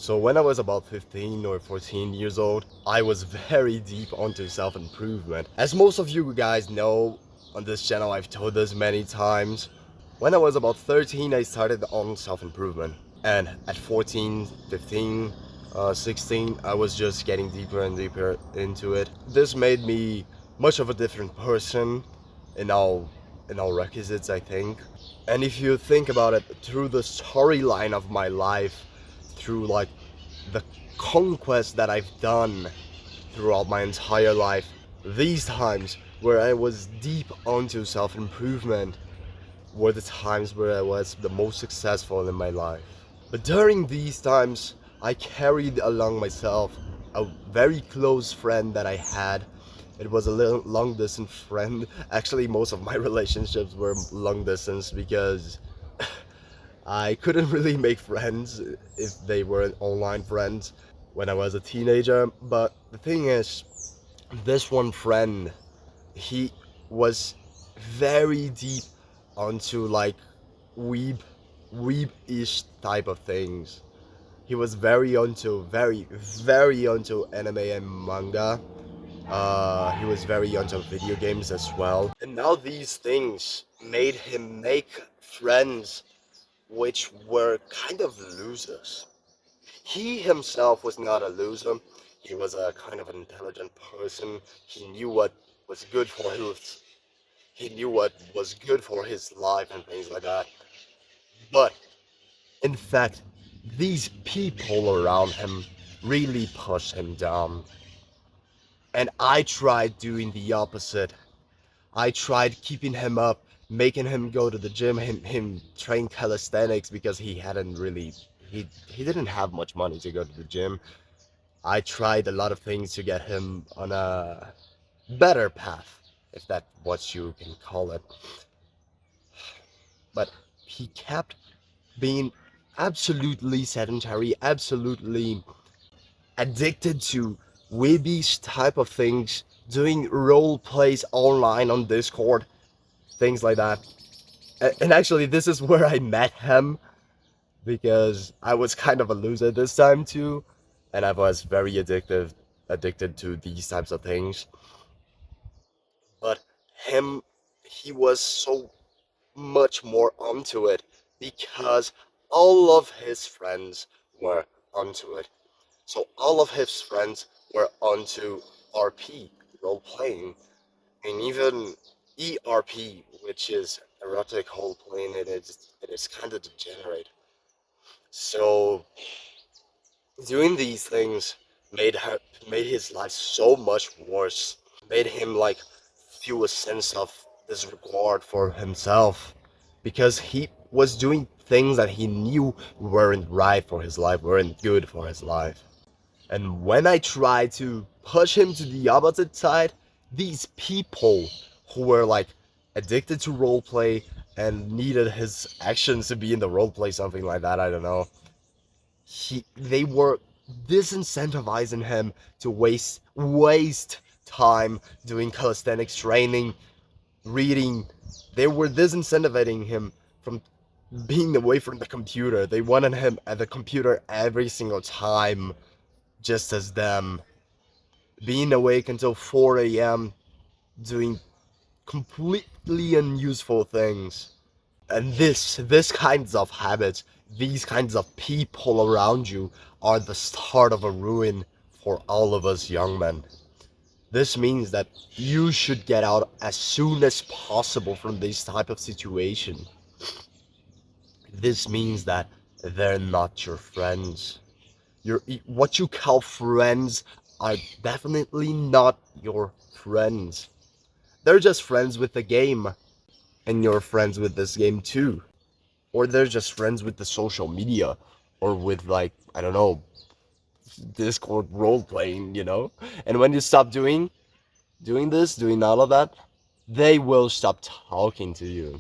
So when I was about 15 or 14 years old, I was very deep onto self-improvement. As most of you guys know, on this channel I've told this many times. When I was about 13, I started on self-improvement. And at 14, 15, 16, I was just getting deeper and deeper into it. This made me much of a different person in all requisites, I think. And if you think about it, through the storyline of my life, through like the conquest that I've done throughout my entire life, these times where I was deep onto self-improvement were the times where I was the most successful in my life. But during these times, I carried along myself a very close friend that I had. It was a little long distance friend. Actually, most of my relationships were long distance because I couldn't really make friends if they were online friends when I was a teenager. But the thing is, this one friend, he was very deep onto like weeb weeb-ish type of things. He was very onto anime and manga. He was very onto video games as well. And now these things made him make friends which were kind of losers. He himself was not a loser. He was a kind of an intelligent person. He knew what was good for his he knew what was good for his life and things like that. But in fact, these people around him really pushed him down. And I tried doing the opposite. I tried keeping him up, making him go to the gym, him train calisthenics because he didn't have much money to go to the gym. I tried a lot of things to get him on a better path, if that's what you can call it. But he kept being absolutely sedentary, absolutely addicted to weebies type of things, doing role plays online on Discord, things like that. And actually, this is where I met him because I was kind of a loser this time too, and I was very addicted to these types of things. But him, he was so much more onto it because all of his friends were onto it. So all of his friends were onto RP, role playing, and even ERP, which is erotic role playing. It is kind of degenerate. So doing these things made his life so much worse. Made him like feel a sense of disregard for himself because he was doing things that he knew weren't right for his life, weren't good for his life. And when I tried to push him to the opposite side, these people who were like addicted to roleplay and needed his actions to be in the roleplay, something like that, I don't know. They were disincentivizing him to waste time doing calisthenics training, reading. They were disincentivizing him from being away from the computer. They wanted him at the computer every single time, just as them. Being awake until 4 a.m. doing completely unuseful things. And this kinds of habits, these kinds of people around you are the start of a ruin for all of us young men. This means that you should get out as soon as possible from this type of situation. This means that they're not your friends. What you call friends are definitely not your friends. They're just friends with the game, and you're friends with this game too. Or they're just friends with the social media, or with like, I don't know, Discord role playing, you know? And when you stop doing all of that, they will stop talking to you.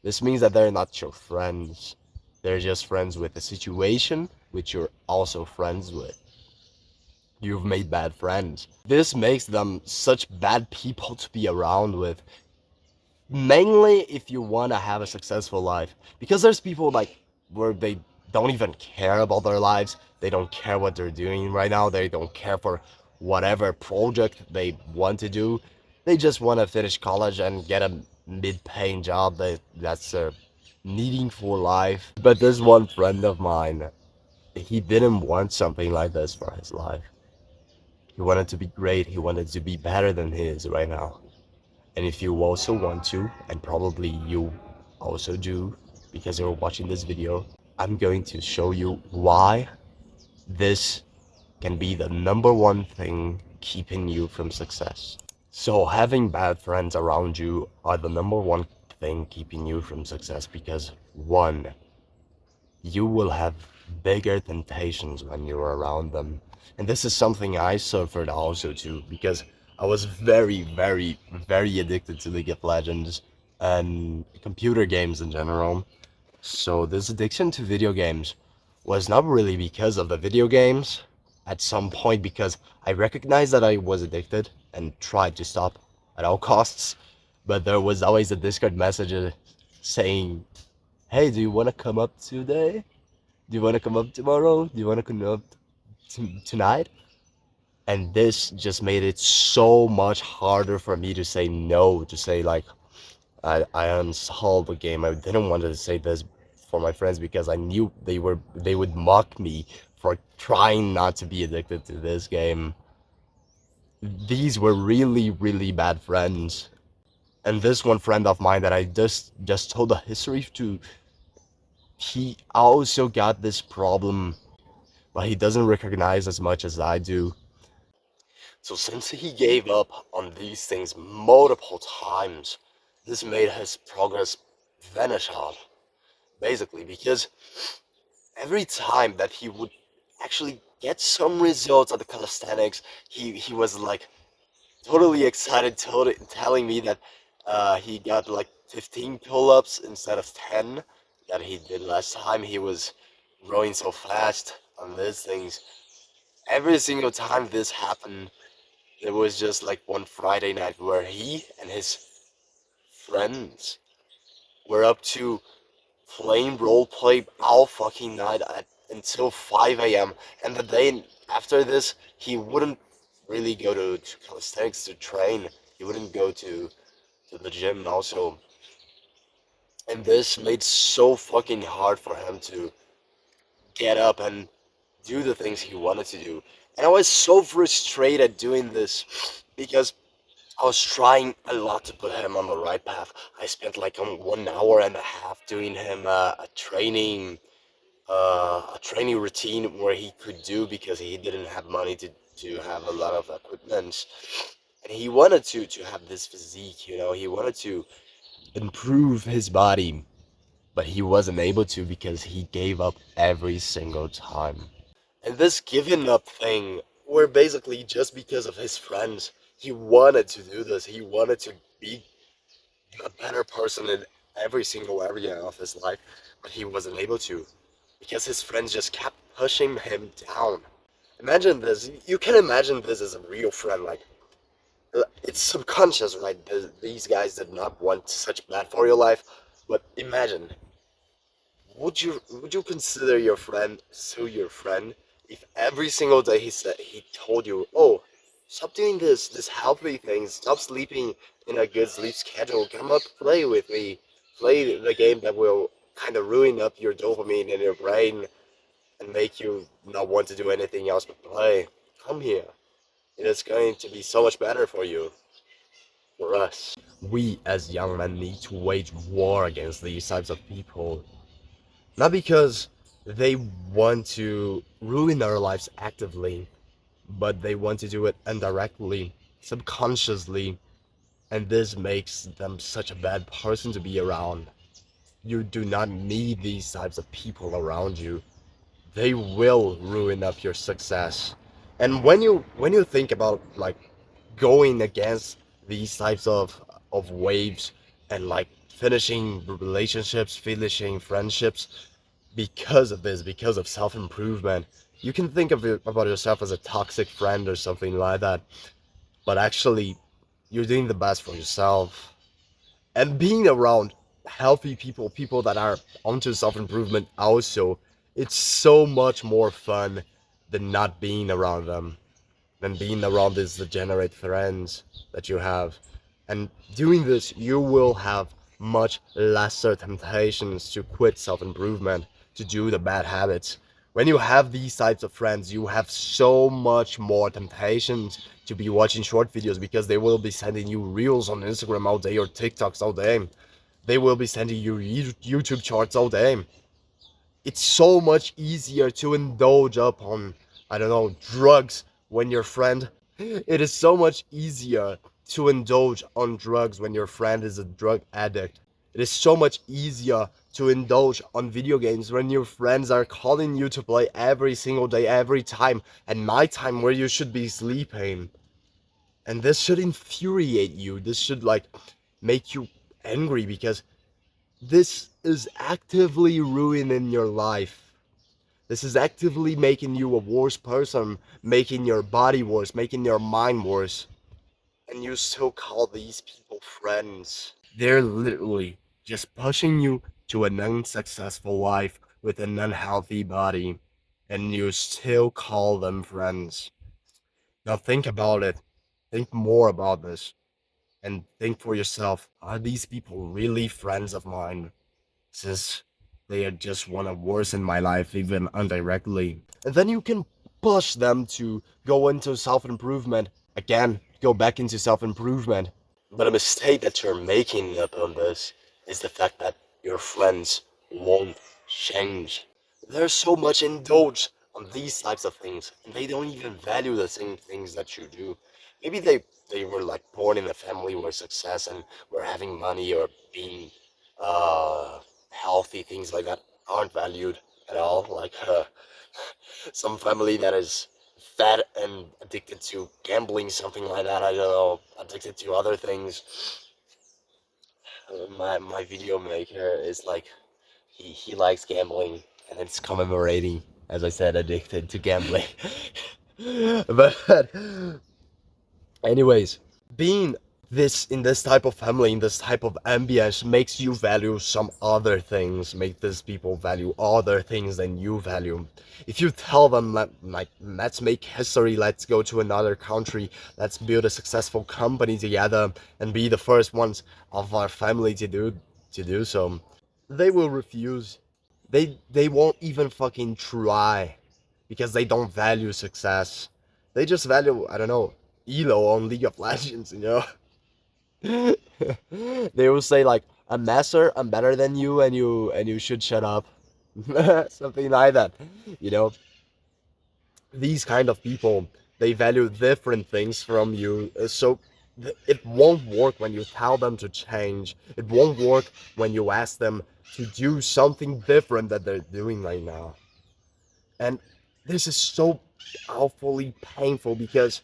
This means that they're not your friends. They're just friends with the situation which you're also friends with. You've made bad friends. This makes them such bad people to be around with. Mainly if you want to have a successful life. Because there's people like where they don't even care about their lives. They don't care what they're doing right now. They don't care for whatever project they want to do. They just want to finish college and get a mid-paying job that's needing for life. But there's one friend of mine, he didn't want something like this for his life. He wanted to be great. He wanted to be better than he is right now. And if you also want to, and probably you also do because you're watching this video, I'm going to show you why this can be the number one thing keeping you from success. So having bad friends around you are the number one thing keeping you from success because one, you will have bigger temptations when you're around them. And this is something I suffered also too, because I was very, very, very addicted to League of Legends and computer games in general. So this addiction to video games was not really because of the video games. At some point, because I recognized that I was addicted and tried to stop at all costs, but there was always a Discord message saying, "Hey, do you want to come up today? Do you want to come up tomorrow? Do you want to come up tonight?" And this just made it so much harder for me to say no, to say like, I uninstalled the game. I didn't want to say this for my friends because I knew they would mock me for trying not to be addicted to this game. These were really, really bad friends. And this one friend of mine that I just told the history to, he also got this problem, but he doesn't recognize as much as I do. So since he gave up on these things multiple times, this made his progress vanish out, basically, because every time that he would actually get some results at the calisthenics, he was like totally excited, telling me that he got like 15 pull-ups instead of 10 that he did last time. He was growing so fast on these things. Every single time this happened, there was just like one Friday night where he and his friends were up to playing roleplay all fucking night until 5 a.m. And the day after this, he wouldn't really go to calisthenics to train. He wouldn't go to the gym also. And this made so fucking hard for him to get up and do the things he wanted to do. And I was so frustrated doing this because I was trying a lot to put him on the right path. I spent like 1 hour and a half doing him a training routine where he could do because he didn't have money to have a lot of equipment. And he wanted to have this physique, you know, he wanted to improve his body, but he wasn't able to because he gave up every single time. And this giving up thing, where basically just because of his friends, he wanted to do this. He wanted to be a better person in every single area of his life, but he wasn't able to because his friends just kept pushing him down. Imagine this. You can imagine this as a real friend. Like, it's subconscious, right? These guys did not want such bad for your life, but imagine, would you consider your friend still your friend if every single day he told you, oh, stop doing this healthy thing, stop sleeping in a good sleep schedule, come up play with me, play the game that will kind of ruin up your dopamine in your brain and make you not want to do anything else but play. Come here. It is going to be so much better for you, for us. We as young men need to wage war against these types of people. Not because they want to ruin our lives actively, but they want to do it indirectly, subconsciously, and this makes them such a bad person to be around. You do not need these types of people around you. They will ruin up your success. And when you think about like going against these types of waves and like finishing relationships, finishing friendships, because of this, because of self-improvement, you can think of it about yourself as a toxic friend or something like that, but actually you're doing the best for yourself. And being around healthy people, people that are onto self-improvement also, it's so much more fun than not being around them, than being around these degenerate friends that you have. And doing this, you will have much lesser temptations to quit self improvement, to do the bad habits. When you have these types of friends, you have so much more temptations to be watching short videos because they will be sending you reels on Instagram all day or TikToks all day. They will be sending you YouTube charts all day. It's so much easier to indulge upon, I don't know, drugs when your friend. It is so much easier to indulge on drugs when your friend is a drug addict. It is so much easier to indulge on video games when your friends are calling you to play every single day, every time, at night time where you should be sleeping. And this should infuriate you. This should like make you angry because this is actively ruining your life. This is actively making you a worse person, making your body worse, making your mind worse. And you still call these people friends. They're literally just pushing you to an unsuccessful life with an unhealthy body. And you still call them friends. Now think about it. Think more about this. And think for yourself, are these people really friends of mine? Since they just want to worsen my life even indirectly. And then you can push them to go into self improvement. Again, go back into self improvement. But a mistake that you're making upon this is the fact that your friends won't change. There's so much indulge on these types of things, and they don't even value the same things that you do. Maybe they were like born in a family where success and were having money or being healthy, things like that aren't valued at all. Like some family that is fat and addicted to gambling, something like that. I don't know, addicted to other things. My video maker is like he likes gambling and it's commemorating, as I said, addicted to gambling. But anyways, being this in this type of family, in this type of ambience, makes you value some other things, make these people value other things than you value. If you tell them like let's make history, let's go to another country, let's build a successful company together and be the first ones of our family to do so, they will refuse. They won't even fucking try because they don't value success. They just value, I don't know, elo on League of Legends, you know. They will say like, I'm master, I'm better than you, and you should shut up. Something like that. You know, these kind of people, they value different things from you. So it won't work when you tell them to change. It won't work when you ask them to do something different that they're doing right now. And this is so awfully painful because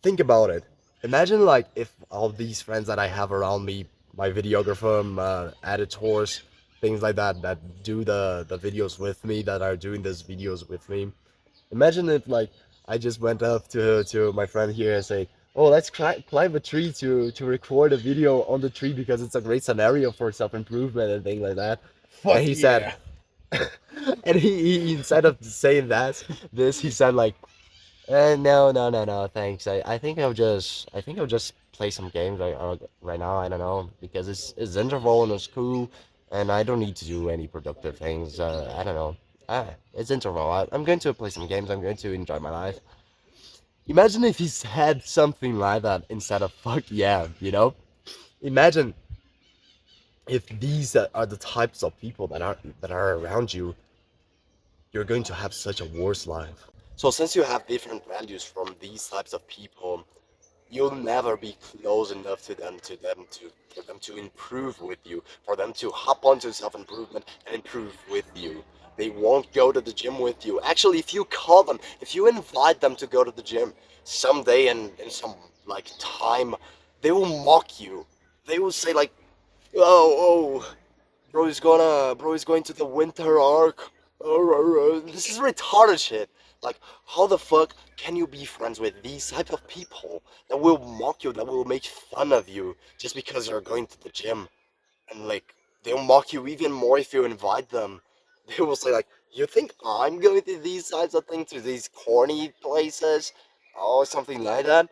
think about it. Imagine like if all these friends that I have around me, my videographer, my editors, things like that, that do the videos with me, that are doing these videos with me. Imagine if like I just went up to my friend here and say, "Oh, let's climb a tree to record a video on the tree because it's a great scenario for self improvement and things like that." And Fuck he said, yeah. and he instead of saying that, this he said like, no, no, no, no, thanks. I think I'll just play some games right now. I don't know because it's interval and it's cool, and I don't need to do any productive things. I don't know. It's interval. I'm going to play some games. I'm going to enjoy my life. Imagine if he said something like that instead of fuck yeah, you know? Imagine if these are the types of people that are around you, you're going to have such a worse life. So since you have different values from these types of people, you'll never be close enough to them to for them to improve with you, for them to hop onto self-improvement and improve with you. They won't go to the gym with you. Actually, if you call them, if you invite them to go to the gym someday and in some like time, they will mock you. They will say like, oh, bro is going to the winter arc. This is retarded shit. Like, how the fuck can you be friends with these type of people that will mock you, that will make fun of you just because you're going to the gym? And like, they'll mock you even more if you invite them. They will say like, You think I'm going to these types of things, to these corny places, or something like that?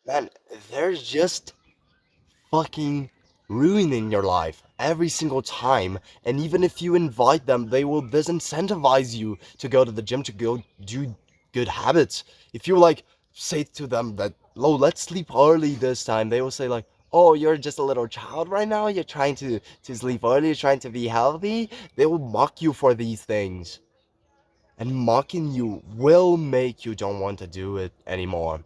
Man, they're just fucking ruining your life every single time. And even if you invite them, they will disincentivize you to go to the gym, to go do good habits. If you like say to them that, "Oh, let's sleep early this time," they will say like, "Oh, you're just a little child right now. You're trying to sleep early. You're trying to be healthy." They will mock you for these things, and mocking you will make you don't want to do it anymore.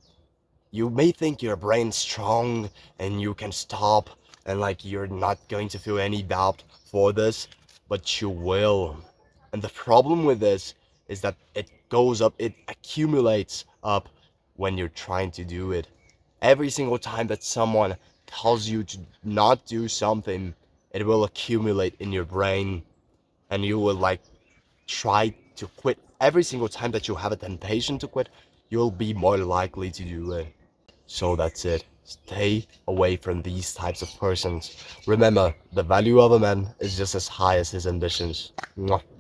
You may think your brain's strong and you can stop, and like you're not going to feel any doubt for this, but you will. And the problem with this is that it goes up, it accumulates up when you're trying to do it. Every single time that someone tells you to not do something, it will accumulate in your brain, and you will like try to quit. Every single time that you have a temptation to quit, you'll be more likely to do it. So that's it. Stay away from these types of persons. Remember, the value of a man is just as high as his ambitions. Mwah.